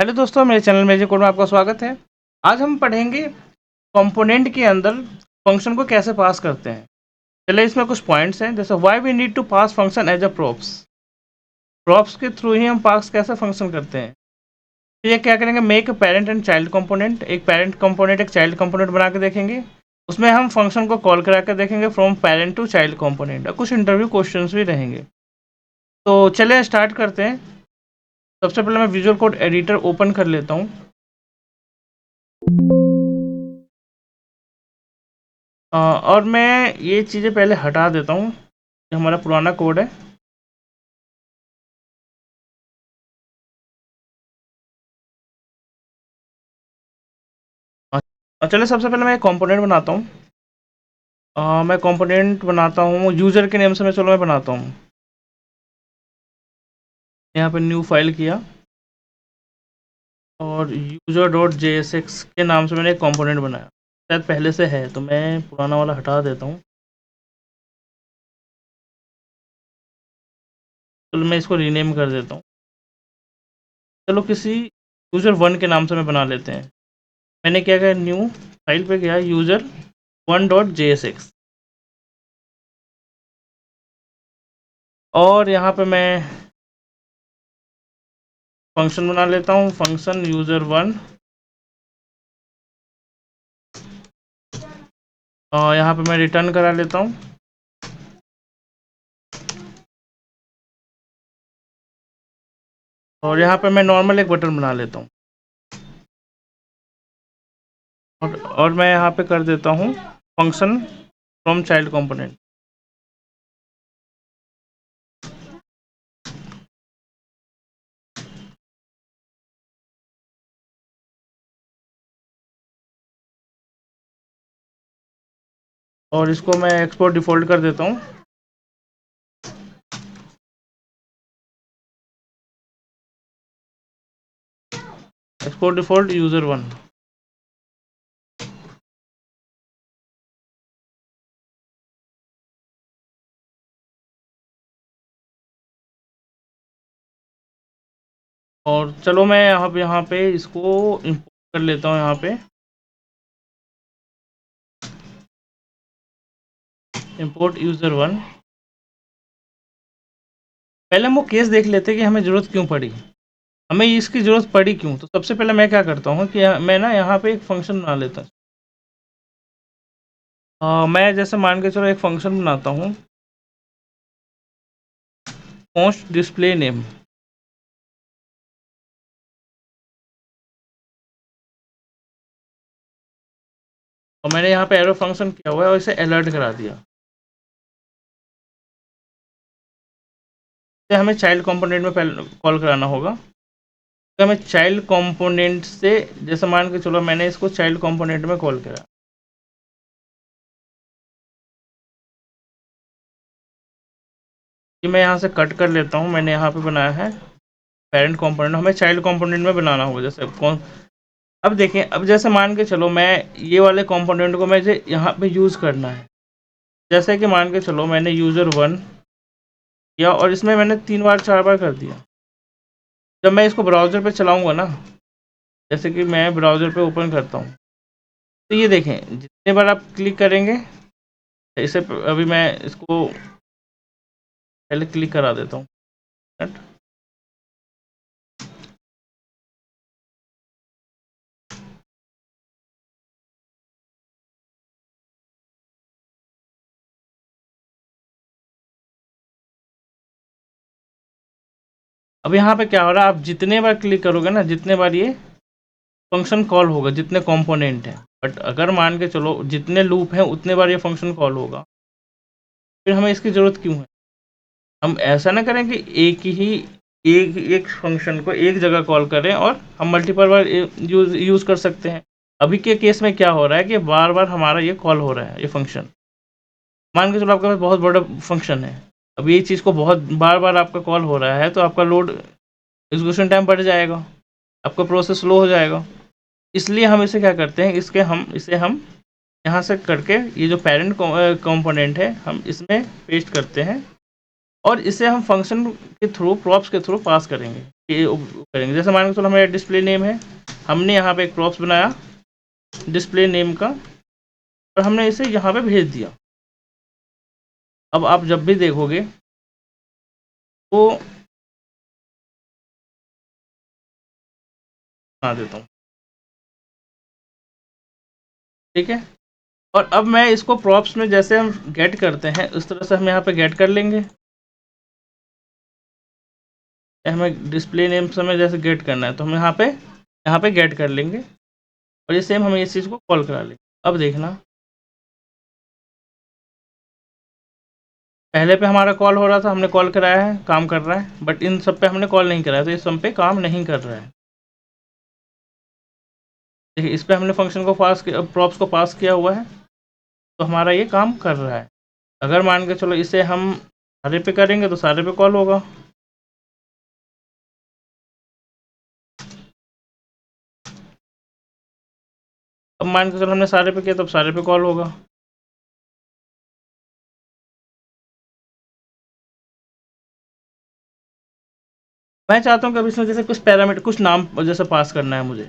Hello दोस्तों, मेरे channel magic code में आपका स्वागत है। आज हम पढ़ेंगे कंपोनेंट के अंदर फंक्शन को कैसे पास करते हैं। चलिए, इसमें कुछ पॉइंट्स हैं, जैसे why we need to pass function as a props. Props के थ्रू ही हम पास कैसे फंक्शन करते हैं। तो ये क्या करेंगे, make a parent and child component. एक पेरेंट कंपोनेंट एक चाइल्ड कंपोनेंट बना के देखेंगे। उसमें हम फंक्शन को कॉल करा कर देखेंगे from parent to child component, और कुछ इंटरव्यू क्वेश्चन भी रहेंगे। तो चलिए स्टार्ट करते हैं। सबसे पहले मैं विजुअल कोड एडिटर ओपन कर लेता हूँ। और मैं ये चीज़ें पहले हटा देता हूँ, ये हमारा पुराना कोड है। चलिए, सबसे पहले मैं एक कंपोनेंट बनाता हूँ। मैं कंपोनेंट बनाता हूँ यूज़र के नेम से। मैं बनाता हूँ। यहाँ पे न्यू फाइल किया और यूज़र डॉट JSX के नाम से मैंने एक कंपोनेंट बनाया। शायद पहले से है, तो मैं पुराना वाला हटा देता हूँ। चलो, मैं इसको रीनेम कर देता हूँ। चलो, किसी यूज़र वन के नाम से मैं बना लेते हैं। मैंने क्या किया, न्यू फाइल पे गया, यूज़र वन डॉट JSX, और यहाँ पे मैं फंक्शन बना लेता हूँ, फंक्शन यूज़र वन। और यहाँ पे मैं रिटर्न करा लेता हूँ। और यहाँ पे मैं नॉर्मल एक बटन बना लेता हूँ। और मैं यहाँ पे कर देता हूँ फंक्शन फ्रॉम चाइल्ड कंपोनेंट। और इसको मैं एक्सपोर्ट डिफ़ॉल्ट कर देता हूँ। Export default user one. और चलो, मैं यहाँ पे इसको इम्पोर्ट कर लेता हूँ। यहाँ पे इम्पोर्ट यूज़र वन। पहले हम वो केस देख लेते हैं कि हमें ज़रूरत क्यों पड़ी, हमें इसकी ज़रूरत पड़ी क्यों। तो सबसे पहले मैं क्या करता हूँ कि मैं ना यहाँ पे एक फ़ंक्शन बना लेता हूँ। मैं जैसे मान के चलो एक फ़ंक्शन बनाता हूँ, पोस्ट डिस्प्ले नेम। और मैंने यहाँ पे एरो फंक्शन किया हुआ है और इसे अलर्ट करा दिया। तो हमें चाइल्ड कंपोनेंट में पहले कॉल कराना होगा। तो हमें चाइल्ड कंपोनेंट से, जैसे मान के चलो मैंने इसको चाइल्ड कंपोनेंट में कॉल करा, कि मैं यहाँ से कट कर लेता हूँ। मैंने यहाँ पे बनाया है पेरेंट कंपोनेंट, हमें चाइल्ड कंपोनेंट में बनाना होगा। जैसे कौन, अब देखें, अब जैसे मान के चलो मैं ये वाले कंपोनेंट को मुझे यहाँ पे यूज़ करना है। जैसे कि मान के चलो मैंने यूज़र वन किया और इसमें मैंने 3 बार 4 बार कर दिया। जब मैं इसको ब्राउज़र पे चलाऊँगा ना, जैसे कि मैं ब्राउज़र पे ओपन करता हूँ, तो ये देखें जितने बार आप क्लिक करेंगे, इसे अभी मैं इसको पहले क्लिक करा देता हूँ। अब यहाँ पे क्या हो रहा है, आप जितने बार क्लिक करोगे ना, जितने बार ये फंक्शन कॉल होगा, जितने कंपोनेंट हैं। बट अगर मान के चलो जितने लूप हैं उतने बार ये फंक्शन कॉल होगा, फिर हमें इसकी ज़रूरत क्यों है। हम ऐसा ना करें कि एक एक फंक्शन को एक जगह कॉल करें और हम मल्टीपल बार यूज़ कर सकते हैं। अभी के केस में क्या हो रहा है कि बार बार हमारा ये कॉल हो रहा है, ये फंक्शन। मान के चलो आपके पास बहुत बड़ा फंक्शन है, अब ये चीज़ को बहुत बार बार आपका कॉल हो रहा है, तो आपका लोड एग्जीक्यूशन टाइम बढ़ जाएगा, आपका प्रोसेस स्लो हो जाएगा। इसलिए हम इसे क्या करते हैं, इसे हम यहाँ से करके ये जो पेरेंट कंपोनेंट है हम इसमें पेस्ट करते हैं, और इसे हम फंक्शन के थ्रू, प्रॉप्स के थ्रू पास करेंगे। ये करेंगे। जैसे मान के चलो हमारा डिस्प्ले नेम है, हमने यहाँ पे एक प्रॉप्स बनाया डिस्प्ले नेम का और हमने इसे यहाँ पे भेज दिया। अब आप जब भी देखोगे तो बना देता हूँ, ठीक है। और अब मैं इसको प्रॉप्स में जैसे हम गेट करते हैं उस तरह से हम यहाँ पे गेट कर लेंगे। हमें डिस्प्ले नेम से हमें जैसे गेट करना है तो हम यहाँ पे गेट कर लेंगे और ये सेम हमें इस चीज़ को कॉल करा लेंगे। अब देखना पहले पे हमारा कॉल हो रहा था, हमने कॉल कराया है, काम कर रहा है, बट इन सब पे हमने कॉल नहीं कराया तो इस सब पे काम नहीं कर रहा है। देखिए इस पे हमने फंक्शन को पास किया, प्रॉप्स को पास किया हुआ है तो हमारा ये काम कर रहा है। अगर मान के चलो इसे हम सारे पे करेंगे तो सारे पे कॉल होगा। अब मान के चलो हमने सारे पे किया तब सारे पे कॉल होगा। मैं चाहता हूँ कि अब इसमें जैसे कुछ पैरामीटर कुछ नाम जैसे पास करना है मुझे,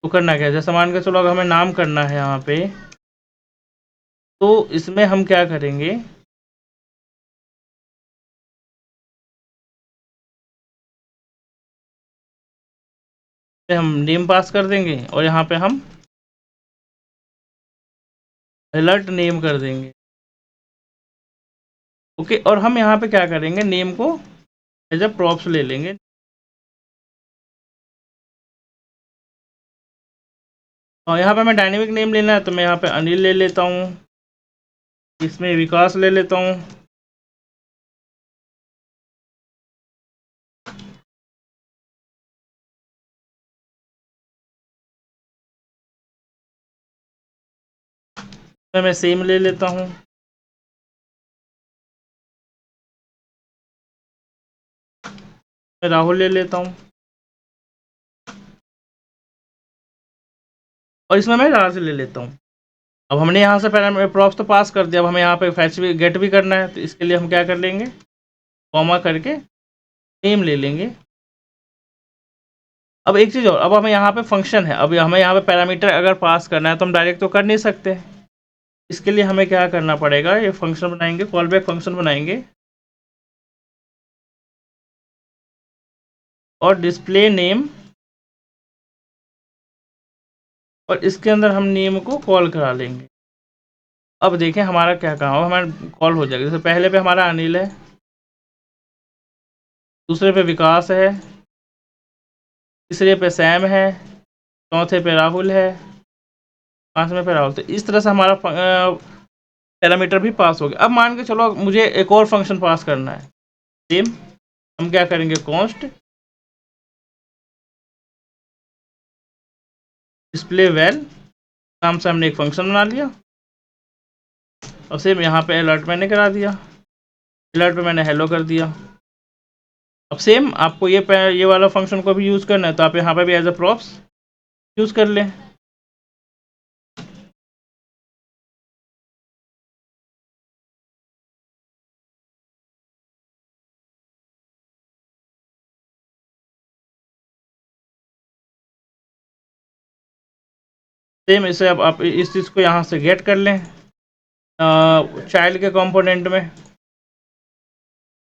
तो करना क्या है, जैसे मान के चलो अगर हमें नाम करना है यहाँ पे तो इसमें हम क्या करेंगे, हम नेम पास कर देंगे और यहाँ पे हम अलर्ट नेम कर देंगे। ओके, और हम यहाँ पे क्या करेंगे, नेम को एज अ प्रॉप्स ले लेंगे। और यहाँ पे हमें डायनेमिक नेम लेना है तो मैं यहाँ पे अनिल ले लेता हूँ, इसमें विकास ले लेता हूँ। मैं सेम ले लेता हूँ। मैं राहुल ले लेता हूँ और इसमें मैं राज ले लेता हूँ। अब हमने यहाँ से पैरामीटर प्रॉप्स तो पास कर दिया, अब हमें यहाँ पे फैच भी गेट भी करना है तो इसके लिए हम क्या कर लेंगे, कॉमा करके नेम ले लेंगे। अब एक चीज़ और, अब हमें यहाँ पे फंक्शन है, अब हमें यहाँ पे पैरामीटर अगर पास करना है तो हम डायरेक्ट तो कर नहीं सकते। इसके लिए हमें क्या करना पड़ेगा, ये फंक्शन बनाएंगे, कॉल बैक फंक्शन बनाएंगे और डिस्प्ले नेम, और इसके अंदर हम नेम को कॉल करा लेंगे। अब देखें हमारा क्या काम है, हमारा कॉल हो जाएगा। जैसे पहले पे हमारा अनिल है, दूसरे पे विकास है, तीसरे पे सैम है, चौथे पे राहुल है, पांचवें पे राहुल। तो इस तरह से हमारा पैरामीटर भी पास हो गया। अब मान के चलो मुझे एक और फंक्शन पास करना है, सेम हम क्या करेंगे, कॉन्स्ट डिस्प्ले वेल नाम से हमने एक फंक्शन बना लिया और सेम यहाँ पे अलर्ट मैंने करा दिया, अलर्ट पे मैंने हेलो कर दिया। अब सेम आपको ये वाला फंक्शन को भी यूज़ करना है तो आप यहाँ पे भी एज अ प्रॉप्स यूज़ कर लें। सेम इसे अब आप इस चीज़ को यहाँ से गेट कर लें चाइल्ड के कंपोनेंट में,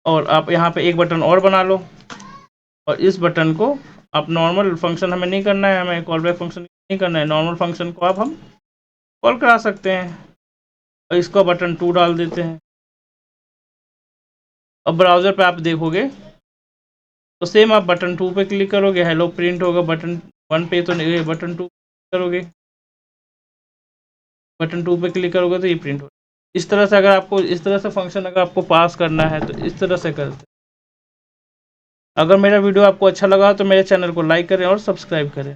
और आप यहाँ पे एक बटन और बना लो और इस बटन को आप नॉर्मल फंक्शन हमें नहीं करना है, हमें कॉल बैक फंक्शन नहीं करना है, नॉर्मल फंक्शन को आप हम कॉल करा सकते हैं और इसको बटन 2 डाल देते हैं। अब ब्राउज़र पे आप देखोगे तो सेम आप बटन 2 पे क्लिक करोगे, हेलो प्रिंट होगा, बटन 1 पे तो नहीं, बटन 2 करोगे, बटन 2 पे क्लिक करोगे तो ये प्रिंट होगा। इस तरह से अगर आपको इस तरह से फंक्शन अगर आपको पास करना है तो इस तरह से करते। अगर मेरा वीडियो आपको अच्छा लगा तो मेरे चैनल को लाइक करें और सब्सक्राइब करें।